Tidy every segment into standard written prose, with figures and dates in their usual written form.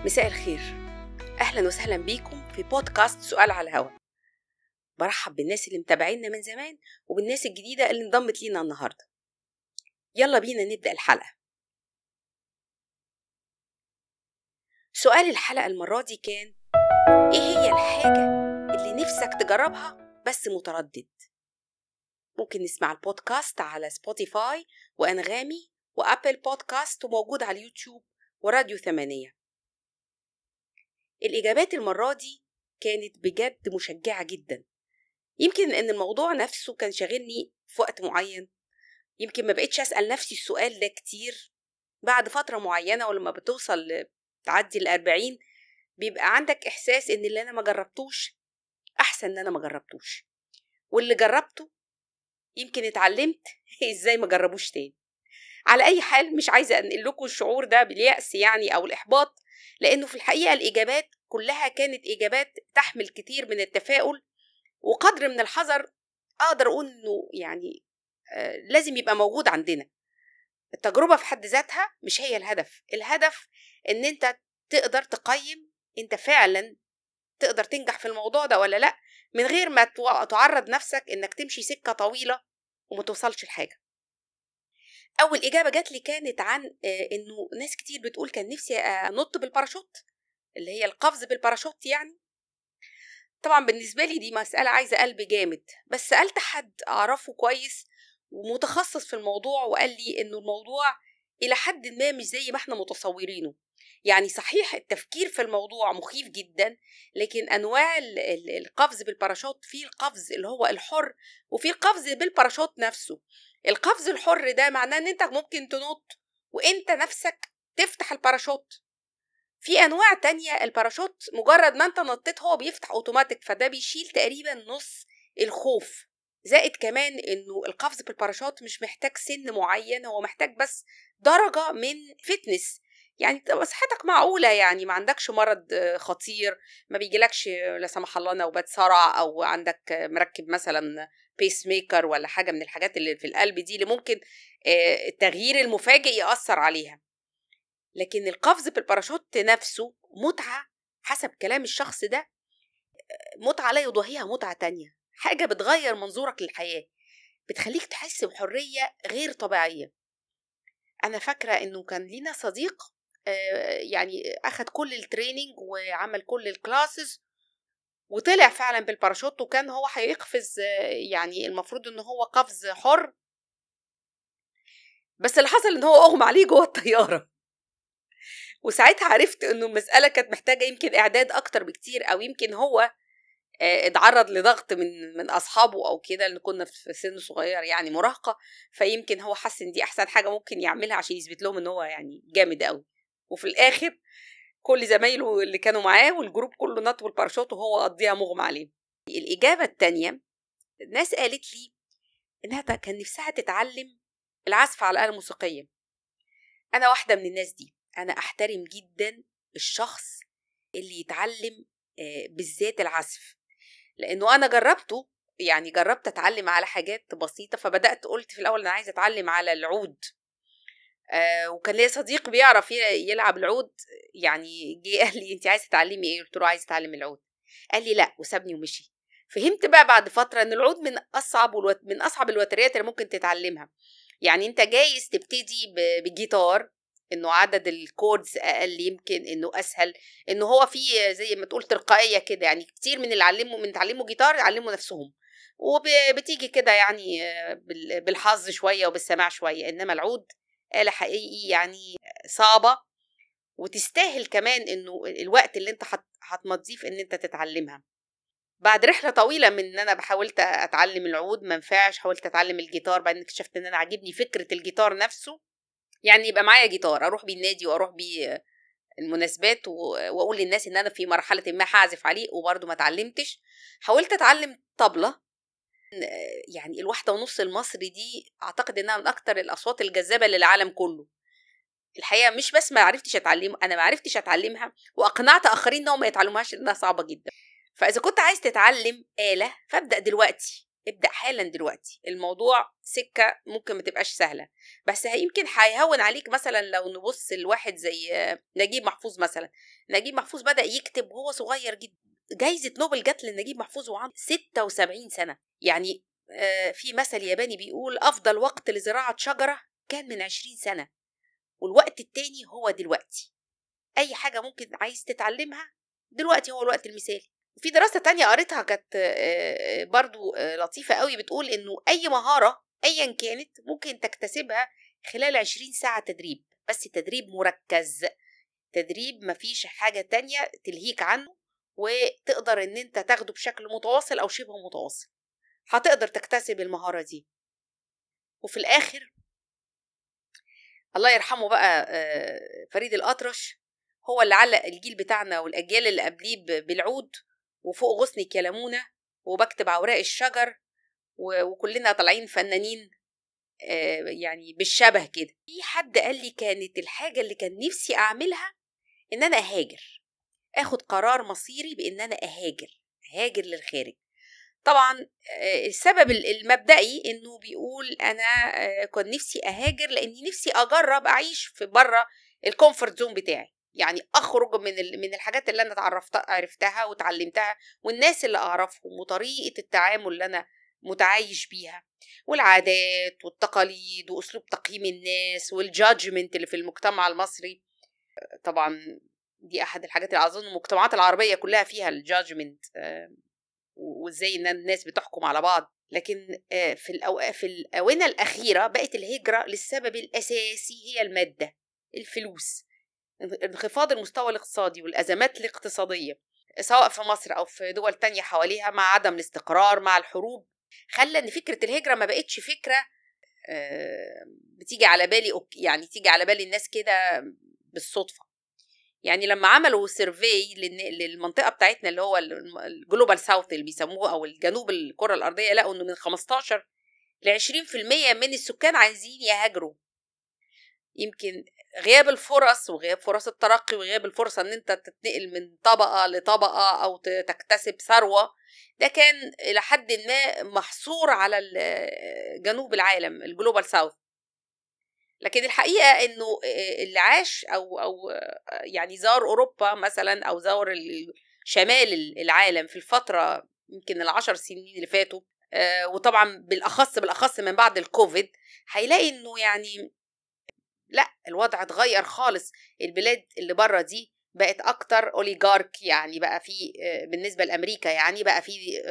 مساء الخير. أهلا وسهلا بيكم في بودكاست سؤال على الهوا. برحب بالناس اللي متابعيننا من زمان وبالناس الجديدة اللي انضمت لينا النهاردة. يلا بينا نبدأ الحلقة. سؤال الحلقة المرة دي كان: إيه هي الحاجة اللي نفسك تجربها بس متردد؟ ممكن نسمع البودكاست على سبوتيفاي وأنغامي وأبل بودكاست، وموجود على اليوتيوب وراديو 8. الإجابات المرة دي كانت بجد مشجعة جدا. يمكن إن الموضوع نفسه كان شاغلني في وقت معين، يمكن ما بقيتش أسأل نفسي السؤال ده كتير. بعد فترة معينة ولما بتوصل تعدي 40 بيبقى عندك إحساس إن اللي أنا ما جربتوش أحسن إن أنا ما جربتوش، واللي جربته يمكن اتعلمت إزاي ما جربوش تاني. على أي حال مش عايزة أنقل لكم الشعور ده باليأس يعني أو الإحباط، لأنه في الحقيقة الإجابات كلها كانت إجابات تحمل كتير من التفاؤل وقدر من الحذر. أقدر أقول إنه يعني لازم يبقى موجود عندنا. التجربة في حد ذاتها مش هي الهدف. الهدف إن أنت تقدر تقيم أنت فعلا تقدر تنجح في الموضوع ده ولا لأ، من غير ما تعرض نفسك إنك تمشي سكة طويلة وما توصلش لحاجة. أول إجابة جات لي كانت عن إنه ناس كتير بتقول كان نفسي أنط بالباراشوت، اللي هي القفز بالباراشوت يعني. طبعا بالنسبة لي دي مسألة عايزة قلب جامد، بس سألت حد أعرفه كويس ومتخصص في الموضوع وقال لي إنه الموضوع إلى حد ما مش زي ما احنا متصورينه. يعني صحيح التفكير في الموضوع مخيف جدا، لكن أنواع القفز بالباراشوت، في القفز اللي هو الحر وفي القفز بالباراشوت نفسه. القفز الحر ده معناه إن أنت ممكن تنط وإنت نفسك تفتح الباراشوت. في انواع تانية الباراشوت مجرد ما انت نطيت هو بيفتح اوتوماتيك، فده بيشيل تقريبا نص الخوف. زائد كمان انه القفز بالباراشوت مش محتاج سن معين، هو محتاج بس درجة من فتنس، يعني تبقى صحتك معقولة، يعني ما عندكش مرض خطير، ما بيجيلكش لا سمح الله نوبات صرع، او عندك مركب مثلا بيس ميكر ولا حاجة من الحاجات اللي في القلب دي اللي ممكن التغيير المفاجئ يأثر عليها. لكن القفز بالباراشوت نفسه متعة حسب كلام الشخص ده، متعة لا يضاهيها متعة تانية، حاجة بتغير منظورك للحياة، بتخليك تحس بحرية غير طبيعية. أنا فاكرة إنه كان لينا صديق يعني أخد كل التريننج وعمل كل الكلاسز وطلع فعلا بالباراشوت، وكان هو هيقفز يعني المفروض إنه هو قفز حر، بس اللي حصل إنه هو أغمى عليه جوه الطيارة. وساعتها عرفت انه المسألة كانت محتاجة يمكن اعداد اكتر بكتير، او يمكن هو اتعرض لضغط من اصحابه او كده، لان كنا في سن صغير يعني مراهقة، فيمكن هو حس ان دي احسن حاجة ممكن يعملها عشان يثبت لهم ان هو يعني جامد قوي. وفي الاخر كل زمايله اللي كانوا معاه والجروب كله نط بالباراشوت وهو قضيها مغمى عليه. الاجابة التانية، الناس قالت لي انها كان نفسها تتعلم العزف على الآلة الموسيقية. انا واحدة من الناس دي، أنا أحترم جدا الشخص اللي يتعلم بالذات العزف، لأنه أنا جربته، يعني جربت أتعلم على حاجات بسيطة. فبدأت قلت في الأول أنا عايزة أتعلم على العود، وكان ليا صديق بيعرف يلعب العود، يعني جه قال لي أنت عايزة تتعلمي إيه؟ قلت له عايزة أتعلم العود. قال لي لا وسابني ومشي. فهمت بقى بعد فترة إن العود من أصعب الوتريات اللي ممكن تتعلمها. يعني أنت جايز تبتدي بالجيتار، انه عدد الكوردز اقل، يمكن انه اسهل، انه هو فيه زي ما تقول تلقائيه كده. يعني كتير من اللي تعلموا جيتار يعلموا نفسهم، وبتيجي كده يعني بالحظ شويه وبالسماع شويه. انما العود آلة حقيقي يعني صعبه، وتستاهل كمان انه الوقت اللي انت هتمضيه في ان انت تتعلمها. بعد رحله طويله من ان انا حاولت اتعلم العود ما نفعش، حاولت اتعلم الجيتار، بعدين اكتشفت ان انا عاجبني فكره الجيتار نفسه، يعني يبقى معايا جيتار اروح بيه النادي واروح بيه المناسبات واقول للناس ان انا في مرحله ما هعزف عليه، وبرضه ما اتعلمتش. حاولت اتعلم طبله، يعني الواحده ونص المصري دي اعتقد انها من اكتر الاصوات الجذابه للعالم كله. الحقيقه مش بس ما عرفتش اتعلمها، انا ما عرفتش اتعلمها واقنعت اخرين انهم ما يتعلموهاش، انها صعبه جدا. فاذا كنت عايز تتعلم آلة فابدأ دلوقتي، ابدأ حالا دلوقتي. الموضوع سكة ممكن ما تبقاش سهلة، بس يمكن هيهون عليك. مثلا لو نبص لواحد زي نجيب محفوظ مثلا. نجيب محفوظ بدأ يكتب وهو صغير جدا. جايزة نوبل جت لنجيب محفوظ وعنده 76 سنة. يعني في مثل ياباني بيقول أفضل وقت لزراعة شجرة كان من 20 سنة، والوقت التاني هو دلوقتي. أي حاجة ممكن عايز تتعلمها دلوقتي هو الوقت المثالي. وفي دراسة تانية قريتها كانت برضو لطيفة قوي، بتقول إنه أي مهارة أيا كانت ممكن تكتسبها خلال 20 ساعة تدريب، بس تدريب مركز، تدريب مفيش حاجة تانية تلهيك عنه، وتقدر إن أنت تاخده بشكل متواصل أو شبه متواصل، هتقدر تكتسب المهارة دي. وفي الآخر الله يرحمه بقى فريد الأطرش هو اللي علق الجيل بتاعنا والأجيال اللي قبليه بالعود، وفوق غصن كلامونة، وبكتب أوراق الشجر، وكلنا طالعين فنانين يعني بالشبه كده. في حد قال لي كانت الحاجة اللي كان نفسي أعملها إن أنا أهاجر، أخد قرار مصيري بإن أنا أهاجر للخارج. طبعا السبب المبدئي انه بيقول انا كنت نفسي اهاجر لاني نفسي اجرب اعيش في بره الكومفورت زون بتاعي، يعني اخرج من الحاجات اللي انا عرفتها وتعلمتها، والناس اللي اعرفهم، وطريقه التعامل اللي انا متعايش بيها، والعادات والتقاليد واسلوب تقييم الناس والجادجمنت اللي في المجتمع المصري. طبعا دي احد الحاجات اللي اظن المجتمعات العربيه كلها فيها الجادجمنت، وازاي ان الناس بتحكم على بعض. لكن في الآونة الأخيرة بقت الهجرة للسبب الأساسي هي المادة، الفلوس، انخفاض المستوى الاقتصادي والأزمات الاقتصادية سواء في مصر أو في دول تانية حواليها، مع عدم الاستقرار، مع الحروب، خلى ان فكرة الهجرة ما بقتش فكرة بتيجي على بالي، يعني تيجي على بالي الناس كده بالصدفة. يعني لما عملوا سيرفي للمنطقه بتاعتنا اللي هو الجلوبال ساوث اللي بيسموه او الجنوب الكره الارضيه، لقوا انه من 15 ل 20% من السكان عايزين يهاجروا. يمكن غياب الفرص وغياب فرص الترقي وغياب الفرصه ان انت تتنقل من طبقه لطبقه او تكتسب ثروه، ده كان الى حد ما محصور على جنوب العالم الجلوبال ساوث. لكن الحقيقة انه اللي عاش او يعني زار اوروبا مثلا او زار شمال العالم في الفترة يمكن ال10 سنين اللي فاتوا، وطبعا بالاخص من بعد الكوفيد، هيلاقي انه يعني لا، الوضع اتغير خالص. البلاد اللي بره دي بقت اكتر اوليجارك، يعني بقى في بالنسبة لامريكا يعني بقى في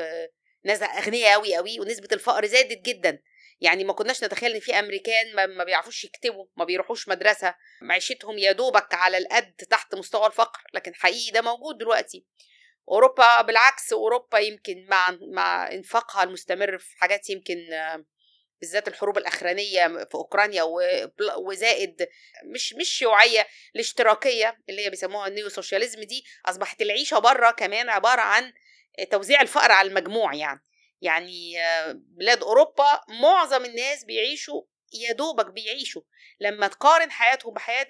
ناس اغنياء قوي قوي، ونسبة الفقر زادت جدا. يعني ما كناش نتخيل ان في امريكان ما بيعرفوش يكتبوا، ما بيروحوش مدرسه، معيشتهم يا دوبك على القد تحت مستوى الفقر، لكن حقيقي ده موجود دلوقتي. اوروبا بالعكس، اوروبا يمكن مع انفاقها المستمر في حاجات، يمكن بالذات الحروب الاخرانيه في اوكرانيا وزائد مش شيوعيه، الاشتراكيه اللي هي بيسموها النيو سوشياليزم، دي اصبحت العيشه بره كمان عباره عن توزيع الفقر على المجموع. يعني بلاد أوروبا معظم الناس بيعيشوا يا دوبك بيعيشوا. لما تقارن حياتهم بحياة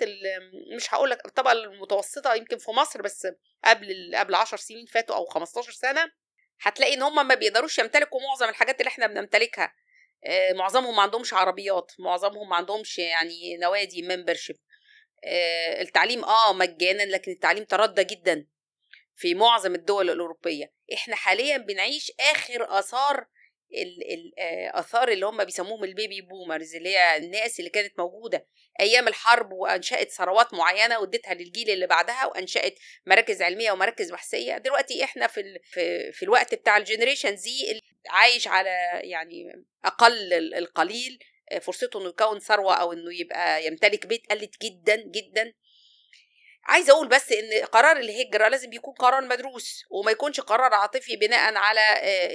مش هقول لك الطبقة المتوسطة يمكن في مصر، بس قبل 10 سنين فاتوا أو 15 سنة، هتلاقي إن هم ما بيقدروش يمتلكوا معظم الحاجات اللي احنا بنمتلكها. معظمهم ما عندهمش عربيات، معظمهم ما عندهمش يعني نوادي ممبرشيب. التعليم مجانا، لكن التعليم تردى جدا في معظم الدول الأوروبية. احنا حاليا بنعيش آخر آثار الآثار اللي هم بيسموهم البيبي بومرز، اللي هي الناس اللي كانت موجودة أيام الحرب وأنشأت ثروات معينة وادتها للجيل اللي بعدها، وأنشأت مراكز علمية ومراكز بحثية. دلوقتي احنا في الوقت بتاع الجنريشن زي اللي عايش على يعني أقل القليل فرصته إنه يكون ثروة أو إنه يبقى يمتلك بيت قلت جدا جدا. عايزه اقول بس ان قرار الهجره لازم يكون قرار مدروس، وما يكونش قرار عاطفي بناء على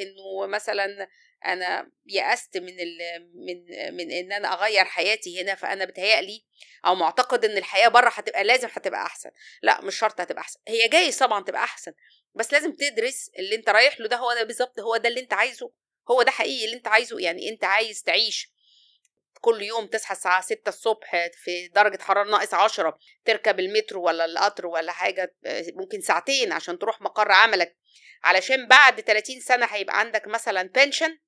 انه مثلا انا يأست من ان انا اغير حياتي هنا، فانا بتهيألي او معتقد ان الحياه بره لازم هتبقى احسن. لا، مش شرط هتبقى احسن، هي جايز طبعا تبقى احسن، بس لازم تدرس اللي انت رايح له ده هو ده بالظبط، هو ده اللي انت عايزه، هو ده حقيقي اللي انت عايزه. يعني انت عايز تعيش كل يوم تصحى الساعة 6 الصبح في درجة حرارة -10، تركب المترو ولا القطر ولا حاجة ممكن ساعتين عشان تروح مقر عملك، علشان بعد 30 سنة هيبقى عندك مثلا بنشن،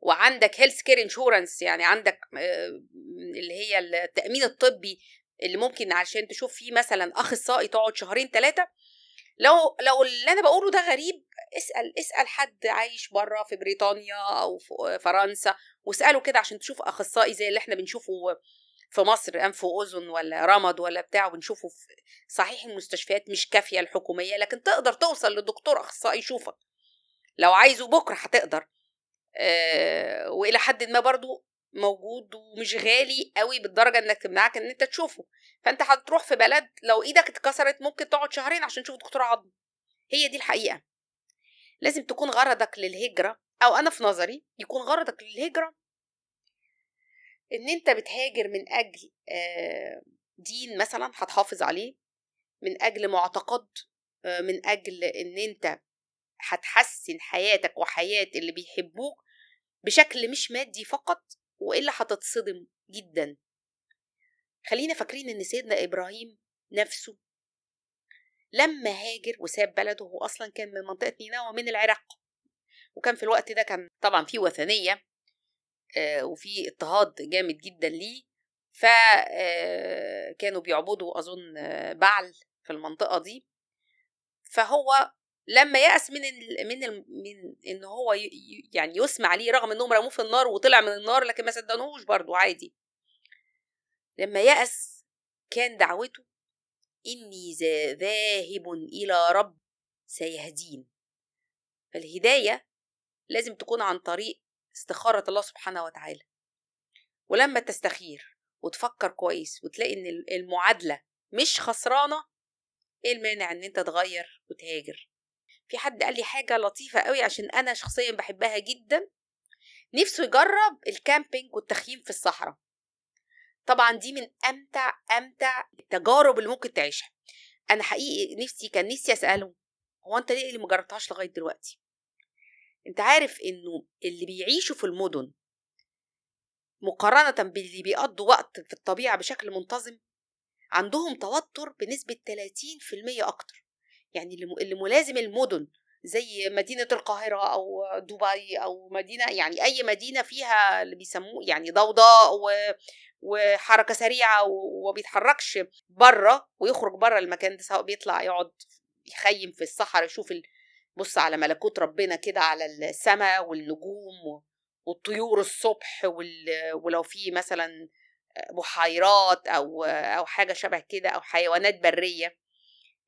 وعندك هيلث كير انشورنس، يعني عندك اللي هي التأمين الطبي اللي ممكن عشان تشوف فيه مثلا أخصائي تقعد 2-3 شهور. لو اللي أنا بقوله ده غريب، اسأل حد عايش بره في بريطانيا أو في فرنسا، واسأله كده عشان تشوف أخصائي زي اللي احنا بنشوفه في مصر، أنف وأذن ولا رمد ولا بتاع، وبنشوفه في صحيح المستشفيات مش كافية الحكومية، لكن تقدر توصل لدكتور أخصائي يشوفك لو عايزه بكرة هتقدر. وإلى حد ما برضو موجود ومش غالي قوي بالدرجة انك تمنعك ان انت تشوفه. فانت هتروح في بلد لو ايدك اتكسرت ممكن تقعد 2 شهرين عشان تشوف دكتور عظم. هي دي الحقيقة. لازم تكون غرضك للهجرة، او انا في نظري يكون غرضك للهجرة ان انت بتهاجر من اجل دين مثلا هتحافظ عليه، من اجل معتقد، من اجل ان انت هتحسن حياتك وحياة اللي بيحبوك بشكل مش مادي فقط، وإلا هتتصدم جدا. خلينا فاكرين ان سيدنا إبراهيم نفسه لما هاجر وساب بلده، هو أصلا كان من منطقة نينوى من العراق، وكان في الوقت ده كان طبعا في وثنية وفي اضطهاد جامد جدا ليه، فكانوا بيعبدوا أظن بعل في المنطقة دي. فهو لما يأس من ان هو يعني يسمع عليه، رغم انهم رموه في النار وطلع من النار لكن ما صدقوهوش برضو عادي. لما يأس كان دعوته إني ذاهب إلى رب سيهدين. فالهداية لازم تكون عن طريق استخارة الله سبحانه وتعالى، ولما تستخير وتفكر كويس وتلاقي إن المعادلة مش خسرانة، إيه المانع إن أنت تغير وتهاجر؟ في حد قال لي حاجة لطيفة قوي عشان أنا شخصيا بحبها جدا، نفسه يجرب الكامبينج والتخييم في الصحراء. طبعا دي من أمتع التجارب اللي ممكن تعيشها. أنا حقيقي كان نفسي أسأله، هو أنت ليه اللي مجربتهاش لغاية دلوقتي؟ أنت عارف إنه اللي بيعيشوا في المدن مقارنة باللي بيقضوا وقت في الطبيعة بشكل منتظم عندهم توتر بنسبة 30% أكتر. يعني اللي ملازم المدن زي مدينة القاهرة أو دبي أو مدينة، يعني أي مدينة فيها اللي بيسموه يعني ضوضاء وحركة سريعة وبيتحركش بره ويخرج بره المكان ده، سواء بيطلع يقعد يخيم في الصحراء يشوف بص على ملكوت ربنا كده على السماء والنجوم والطيور الصبح، ولو في مثلا بحيرات أو حاجة شبه كده أو حيوانات برية.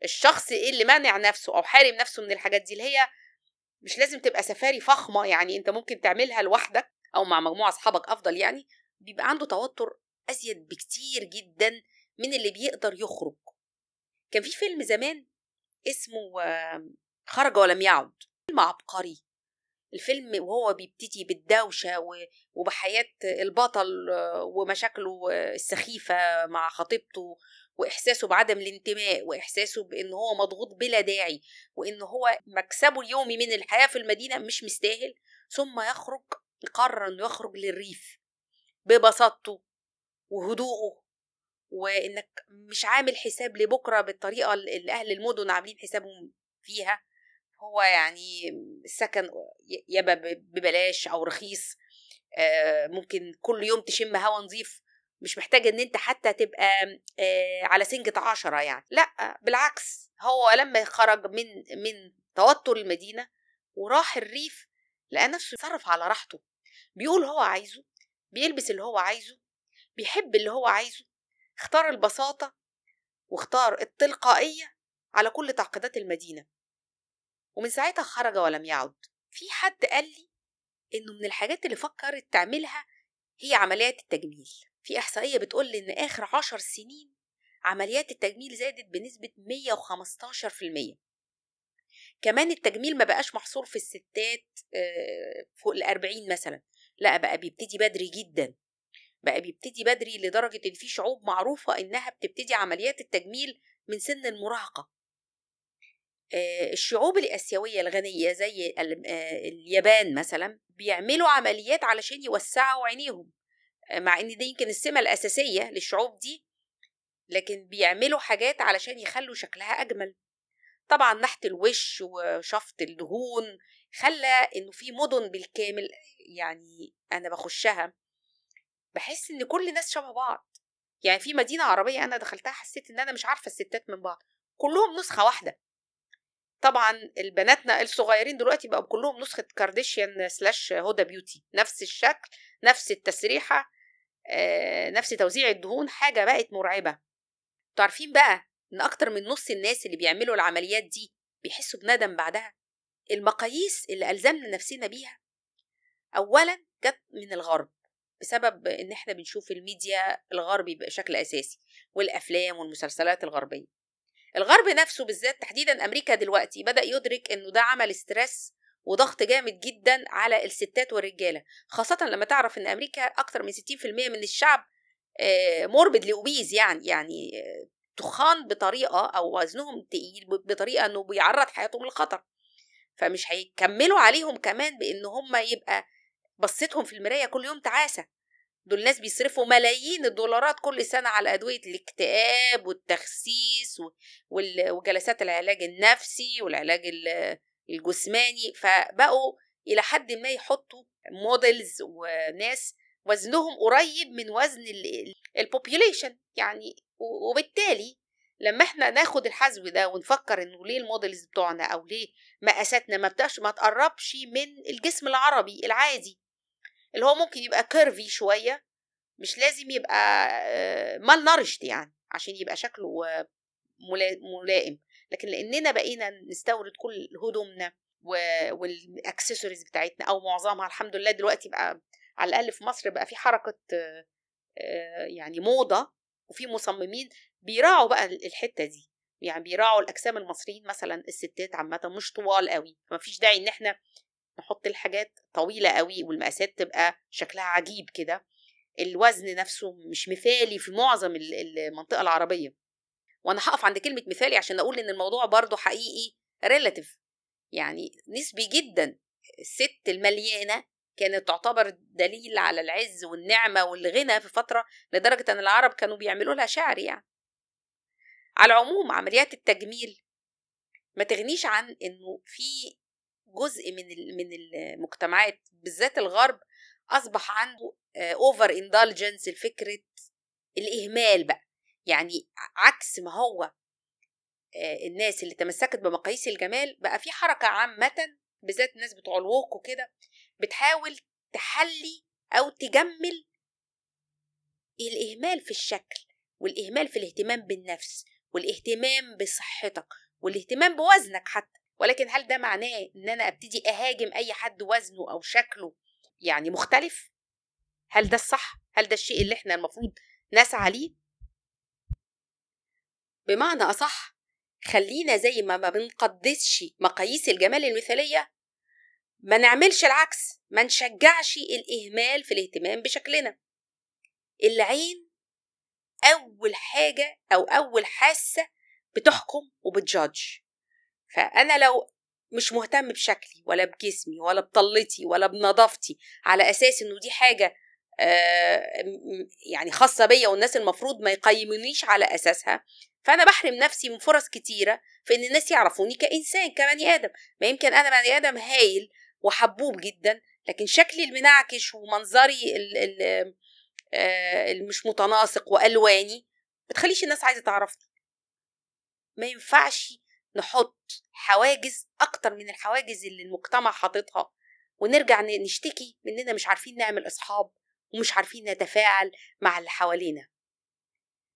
الشخص اللي مانع نفسه أو حارم نفسه من الحاجات دي، اللي هي مش لازم تبقى سفاري فخمة، يعني أنت ممكن تعملها لوحدك أو مع مجموعة أصحابك أفضل، يعني بيبقى عنده توتر أزيد بكتير جدا من اللي بيقدر يخرج. كان في فيلم زمان اسمه خرج ولم يعد، فيلم عبقري. الفيلم وهو بيبتدي بالدوشة وبحياة البطل ومشاكله السخيفة مع خطيبته، وإحساسه بعدم الانتماء، وإحساسه بأنه هو مضغوط بلا داعي، وأنه هو مكسبه اليومي من الحياة في المدينة مش مستاهل، ثم يقرر أنه يخرج للريف ببساطته وهدوءه، وإنك مش عامل حساب لبكرة بالطريقة اللي أهل المدن عاملين حسابهم فيها. هو يعني السكن يبقى ببلاش أو رخيص، ممكن كل يوم تشم هوا نظيف، مش محتاج ان انت حتى تبقى على سنجة 10، يعني لا بالعكس. هو لما خرج من توتر المدينة وراح الريف لقى نفسه يتصرف على راحته، بيقول هو عايزه، بيلبس اللي هو عايزه، بيحب اللي هو عايزه، اختار البساطة واختار التلقائية على كل تعقيدات المدينة، ومن ساعتها خرج ولم يعد. في حد قال لي إنه من الحاجات اللي فكرت تعملها هي عمليات التجميل. في إحصائية بتقول إن آخر 10 سنين عمليات التجميل زادت بنسبة 115%. كمان التجميل ما بقاش محصور في الستات فوق 40 مثلا، لا بقى بيبتدي بدري جدا، بقى بيبتدي بدري لدرجة إن في شعوب معروفة إنها بتبتدي عمليات التجميل من سن المراهقة. الشعوب الآسيوية الغنية زي اليابان مثلا بيعملوا عمليات علشان يوسعوا عينيهم، مع ان دي يمكن السمة الأساسية للشعوب دي، لكن بيعملوا حاجات علشان يخلوا شكلها أجمل. طبعا نحت الوش وشفط الدهون، خلى انه في مدن بالكامل، يعني انا بخشها بحس ان كل الناس شبه بعض. يعني في مدينة عربية انا دخلتها حسيت ان انا مش عارفة الستات من بعض، كلهم نسخة واحدة. طبعا البناتنا الصغيرين دلوقتي بقوا كلهم نسخة كارديشيان سلاش هدى بيوتي، نفس الشكل، نفس التسريحة، نفس توزيع الدهون، حاجة بقت مرعبة. تعرفين بقى ان اكتر من نص الناس اللي بيعملوا العمليات دي بيحسوا بندم بعدها؟ المقاييس اللي ألزمنا نفسنا بيها أولا جت من الغرب، بسبب إن إحنا بنشوف الميديا الغربي بشكل أساسي والأفلام والمسلسلات الغربية. الغرب نفسه بالذات تحديدا أمريكا دلوقتي بدأ يدرك إنه ده عمل ستريس وضغط جامد جدا على الستات والرجالة، خاصة لما تعرف إن أمريكا أكتر من 60% من الشعب موربد لأوبيز، يعني تخان بطريقة أو وزنهم تقيل بطريقة إنه بيعرض حياتهم للخطر. فمش هيكملوا عليهم كمان بإن هم يبقى بصيتهم في المراية كل يوم تعاسة. دول ناس بيصرفوا ملايين الدولارات كل سنة على أدوية الاكتئاب والتخسيس وجلسات العلاج النفسي والعلاج الجسماني، فبقوا إلى حد ما يحطوا موديلز وناس وزنهم قريب من وزن البوبيوليشن يعني. وبالتالي لما احنا ناخد الحسب ده ونفكر انه ليه الموديلز بتوعنا او ليه مقاساتنا ما تقربش من الجسم العربي العادي، اللي هو ممكن يبقى كيرفي شوية، مش لازم يبقى مال نارشت يعني عشان يبقى شكله ملائم، لكن لاننا بقينا نستورد كل هدومنا والاكسسوارز بتاعتنا او معظمها الحمد لله دلوقتي بقى على الاقل في مصر بقى في حركة يعني موضة، وفي مصممين بيراعوا بقى الحتة دي، يعني بيراعوا الأجسام المصريين مثلا الستات عامة مش طوال قوي، فمفيش داعي إن احنا نحط الحاجات طويلة قوي والمقاسات تبقى شكلها عجيب كده. الوزن نفسه مش مثالي في معظم المنطقة العربية، وأنا هقف عند كلمة مثالي عشان أقول إن الموضوع برضو حقيقي ريلاتيف، يعني نسبي جدا. الست المليانة كانت تعتبر دليل على العز والنعمة والغنى في فترة، لدرجة أن العرب كانوا بيعملوا لها شعر يعني. على العموم عمليات التجميل ما تغنيش عن أنه في جزء من المجتمعات بالذات الغرب أصبح عنده اوفر اندالجنس لفكرة الإهمال بقى. يعني عكس ما هو الناس اللي تمسكت بمقاييس الجمال، بقى في حركة عامة بالذات الناس بتوع الووك وكده بتحاول تحلي أو تجمل الإهمال في الشكل والإهمال في الاهتمام بالنفس والاهتمام بصحتك والاهتمام بوزنك حتى. ولكن هل ده معناه إن أنا أبتدي أهاجم أي حد وزنه أو شكله يعني مختلف؟ هل ده الصح؟ هل ده الشيء اللي احنا المفروض نسعى ليه؟ بمعنى أصح خلينا زي ما بنقدسش مقاييس الجمال المثالية ما نعملش العكس، ما نشجعش الإهمال في الاهتمام بشكلنا. العين أول حاجة أو أول حاسة بتحكم وبتجادج، فأنا لو مش مهتم بشكلي ولا بجسمي ولا بطلتي ولا بنظافتي على أساس إنه دي حاجة يعني خاصة بيا والناس المفروض ما يقيمونيش على أساسها، فأنا بحرم نفسي من فرص كتيرة في إن الناس يعرفوني كإنسان كبني آدم. ما يمكن أنا بني آدم هايل وحبوب جدا، لكن شكلي المنعكش ومنظري المش متناسق وألواني بتخليش الناس عايزة تعرفني. ما ينفعش نحط حواجز أكتر من الحواجز اللي المجتمع حاططها ونرجع نشتكي مننا مش عارفين نعمل أصحاب ومش عارفين نتفاعل مع اللي حوالينا.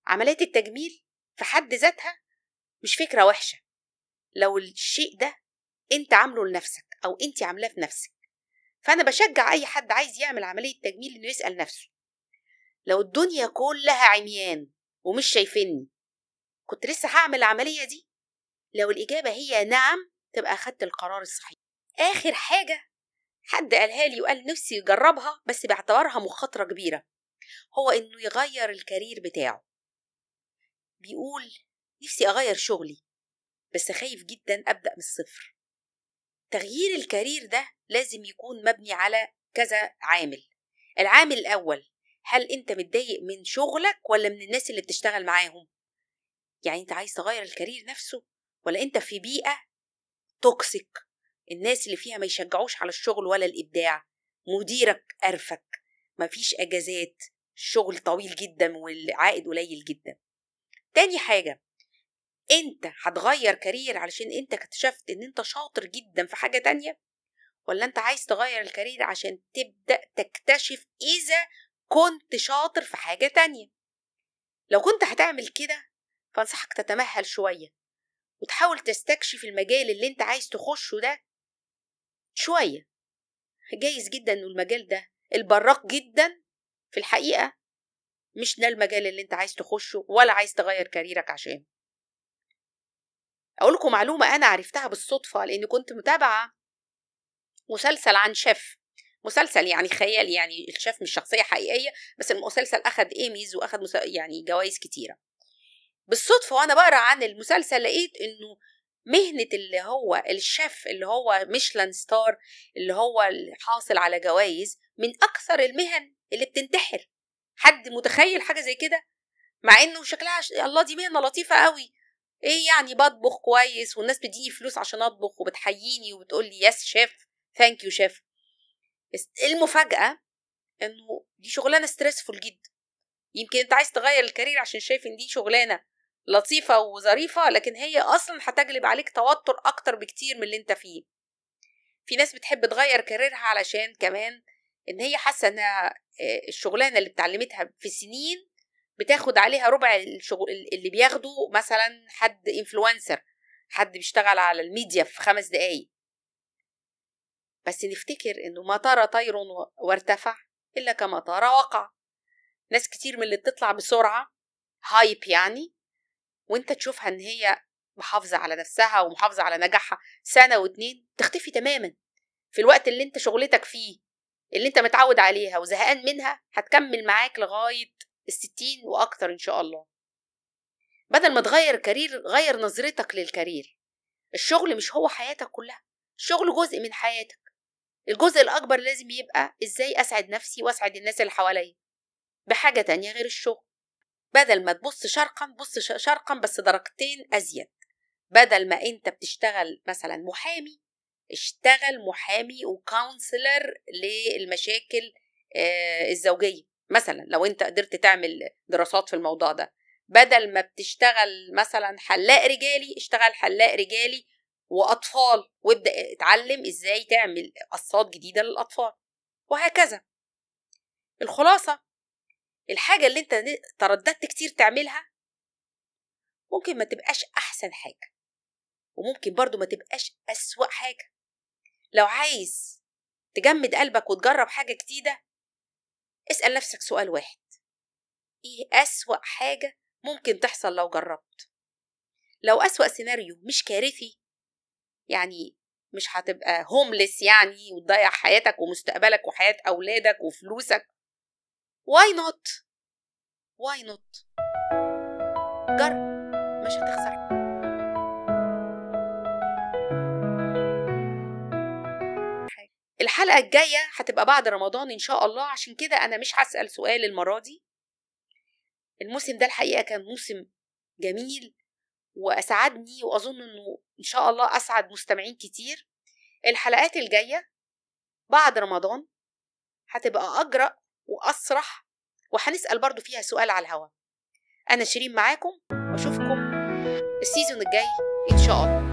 عمليات التجميل في حد ذاتها مش فكرة وحشة لو الشيء ده انت عامله لنفسك أو انت عاملاه في نفسك. فأنا بشجع أي حد عايز يعمل عملية تجميل إنه يسأل نفسه، لو الدنيا كلها عميان ومش شايفيني كنت لسه هعمل العملية دي؟ لو الإجابة هي نعم تبقى أخدت القرار الصحيح. آخر حاجة حد قالها لي وقال نفسي يجربها بس باعتبارها مخاطرة كبيرة، هو إنه يغير الكارير بتاعه. بيقول نفسي أغير شغلي بس خايف جدا أبدأ من الصفر. تغيير الكارير ده لازم يكون مبني على كذا عامل. العامل الأول، هل أنت متضايق من شغلك ولا من الناس اللي بتشتغل معاهم؟ يعني أنت عايز تغير الكارير نفسه ولا أنت في بيئة توكسيك، الناس اللي فيها ما يشجعوش على الشغل ولا الإبداع، مديرك قرفك، مفيش أجازات، الشغل طويل جدا والعائد قليل جدا. تاني حاجة، انت هتغير كارير علشان انت اكتشفت ان انت شاطر جدا في حاجة تانية، ولا انت عايز تغير الكارير عشان تبدأ تكتشف اذا كنت شاطر في حاجة تانية؟ لو كنت هتعمل كده فانصحك تتمهل شوية وتحاول تستكشف المجال اللي انت عايز تخشه ده شوية. جايز جدا انه المجال ده البراق جدا في الحقيقة مش ده المجال اللي انت عايز تخشه ولا عايز تغير كاريرك عشان. اقول لكم معلومة انا عرفتها بالصدفة لاني كنت متابعة مسلسل عن شيف، مسلسل يعني خيال، يعني الشيف مش شخصية حقيقية، بس المسلسل اخد ايميز واخد يعني جوائز كتيرة. بالصدفة وانا بقرا عن المسلسل لقيت انه مهنة اللي هو الشيف اللي هو ميشلان ستار اللي هو الحاصل على جوائز من اكثر المهن اللي بتنتحر. حد متخيل حاجة زي كده؟ مع انه شكلها الله دي مهنة لطيفة قوي، ايه يعني بطبخ كويس والناس بتديني فلوس عشان اطبخ وبتحييني وبتقول لي يس شيف ثانك يو شيف. المفاجأة انه دي شغلانة ستريسفول جدا. يمكن انت عايز تغير الكارير عشان شايف ان دي شغلانة لطيفة وظريفة، لكن هي اصلا هتجلب عليك توتر اكتر بكتير من اللي انت فيه. في ناس بتحب تغير كاريرها علشان كمان ان هي حاسة انها الشغلانة اللي بتعلمتها في سنين بتاخد عليها ربع الشغل اللي بياخده مثلا حد انفلونسر، حد بيشتغل على الميديا في 5 دقايق. بس نفتكر انه ما طار طير وارتفع الا كما طار وقع. ناس كتير من اللي بتطلع بسرعة هايب يعني، وانت تشوفها ان هي محافظة على نفسها ومحافظة على نجاحها 1 و2 تختفي تماما في الوقت اللي انت شغلتك فيه اللي انت متعود عليها وزهقان منها، هتكمل معاك لغاية 60 واكتر ان شاء الله. بدل ما تغير كارير غير نظرتك للكارير. الشغل مش هو حياتك كلها، الشغل جزء من حياتك. الجزء الأكبر لازم يبقى إزاي أسعد نفسي وأسعد الناس اللي حواليا بحاجة تانية غير الشغل. بدل ما تبص شرقا بص شرقا بس درجتين أزيد. بدل ما أنت بتشتغل مثلا محامي، اشتغل محامي وكونسلر للمشاكل الزوجية مثلا، لو أنت قدرت تعمل دراسات في الموضوع ده. بدل ما بتشتغل مثلا حلاق رجالي، اشتغل حلاق رجالي وأطفال وابدأ اتعلم ازاي تعمل قصات جديدة للأطفال، وهكذا. الخلاصة الحاجة اللي انت ترددت كتير تعملها ممكن ما تبقاش أحسن حاجة، وممكن برضو ما تبقاش أسوأ حاجة. لو عايز تجمد قلبك وتجرب حاجة جديدة اسأل نفسك سؤال واحد: ايه أسوأ حاجة ممكن تحصل لو جربت؟ لو أسوأ سيناريو مش كارثي، يعني مش هتبقى هوملس يعني وتضيع حياتك ومستقبلك وحياة أولادك وفلوسك، why not؟ جرب، مش هتخسر. الحلقة الجاية هتبقى بعد رمضان إن شاء الله، عشان كده أنا مش هسأل سؤال المرة دي. الموسم ده الحقيقة كان موسم جميل وأسعدني، وأظن أنه إن شاء الله أسعد مستمعين كتير. الحلقات الجاية بعد رمضان هتبقى أجرأ وأسرح، وهنسأل برضو فيها سؤال على الهوا. أنا شيرين معاكم، وأشوفكم السيزون الجاي إن شاء الله.